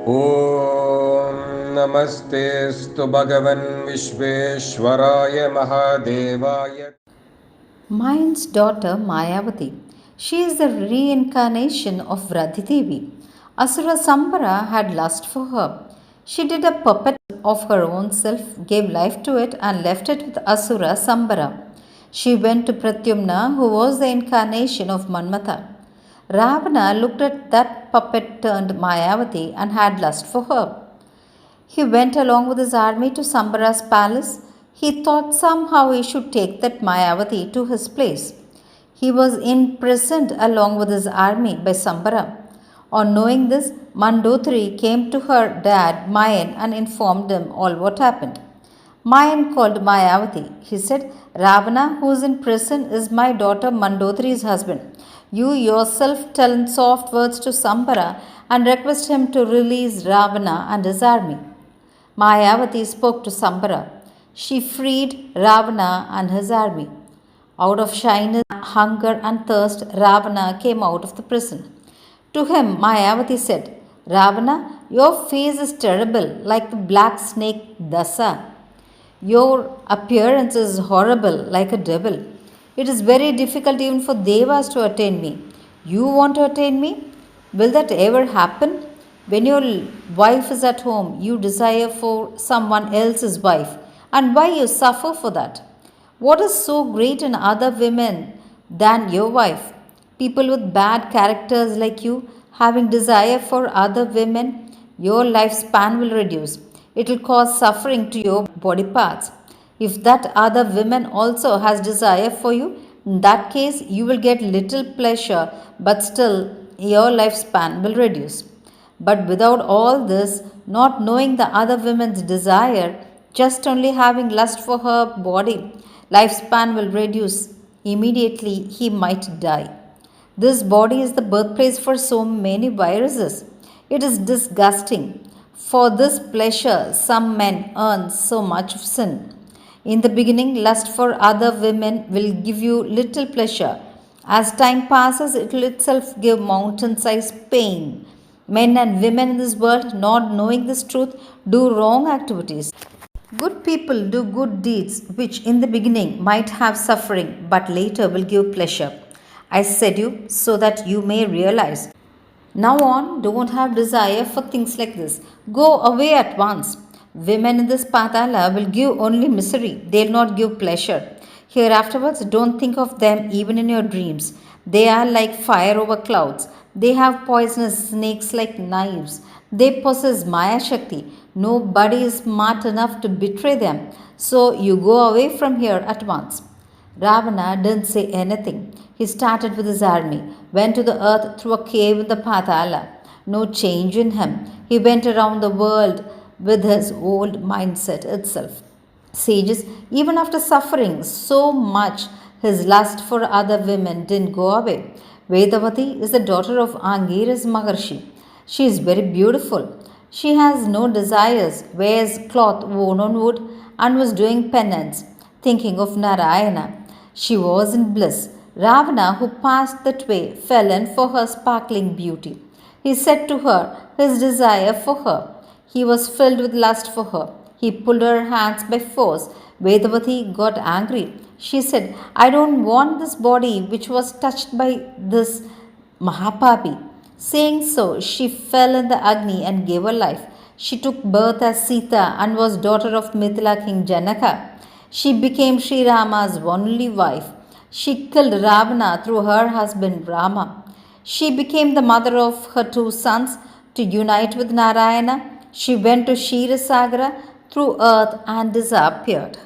ॐ नमस्तेऽस्तु भगवन् विश्वेश्वराय महादेवाय. Mayin's daughter Mayavati. She is the reincarnation of Radhidevi. Asura Sambara had lust for her. She did a puppet of her own self, gave life to it, and left it with Asura Sambara. She went to Pratyumna, who was the incarnation of Manmatha. Ravana looked at that puppet turned Mayavati and had lust for her. He went along with his army to Sambara's palace. He thought somehow he should take that Mayavati to his place. He was imprisoned along with his army by Sambara. On knowing this, Mandodari came to her dad Mayan and informed him all what happened. Mayan called Mayavati. He said, Ravana, who is in prison, is my daughter Mandodari's husband. You yourself tell in soft words to Sambara and request him to release Ravana and his army. Mayavati spoke to Sambara. She freed Ravana and his army. Out of shyness, hunger, and thirst, Ravana came out of the prison. To him, Mayavati said, Ravana, your face is terrible, like the black snake Dasa. Your appearance is horrible, like a devil. It is very difficult even for devas to attain me. You want to attain me? Will that ever happen? When your wife is at home, you desire for someone else's wife. And why you suffer for that? What is so great in other women than your wife? People with bad characters like you, having desire for other women, your lifespan will reduce. It will cause suffering to your body parts. If that other woman also has desire for you, in that case you will get little pleasure, but still your lifespan will reduce. But without all this, not knowing the other woman's desire, just only having lust for her body, lifespan will reduce. Immediately he might die. This body is the birthplace for so many viruses. It is disgusting. For this pleasure, some men earn so much of sin. In the beginning, lust for other women will give you little pleasure. As time passes, it will itself give mountain sized pain. Men and women in this world, not knowing this truth, do wrong activities. Good people do good deeds which in the beginning might have suffering but later will give pleasure. I said you so that you may realize. Now on, don't have desire for things like this. Go away at once. Women in this patala will give only misery, they'll not give pleasure. Hereafterwards, don't think of them even in your dreams. They are like fire over clouds. They have poisonous snakes like knives. They possess Maya Shakti. Nobody is smart enough to betray them. So you go away from here at once. Ravana didn't say anything. He started with his army, went to the earth through a cave in the Patala. No change in him. He went around the world with his old mindset itself. Sages, even after suffering so much, his lust for other women didn't go away. Vedavati is the daughter of Angiras Maharshi. She is very beautiful. She has no desires, wears cloth worn on wood, and was doing penance, thinking of Narayana. She was in bliss. Ravana, who passed that way, fell in for her sparkling beauty. He said to her his desire for her. He was filled with lust for her. He pulled her hands by force. Vedavati got angry. She said, I don't want this body which was touched by this Mahapapi. Saying so, she fell in the Agni and gave her life. She took birth as Sita and was daughter of Mithila king Janaka. She became Sri Rama's only wife. She killed Ravana through her husband Rama. She became the mother of her two sons to unite with Narayana. She went to Kshirasagara through earth and disappeared.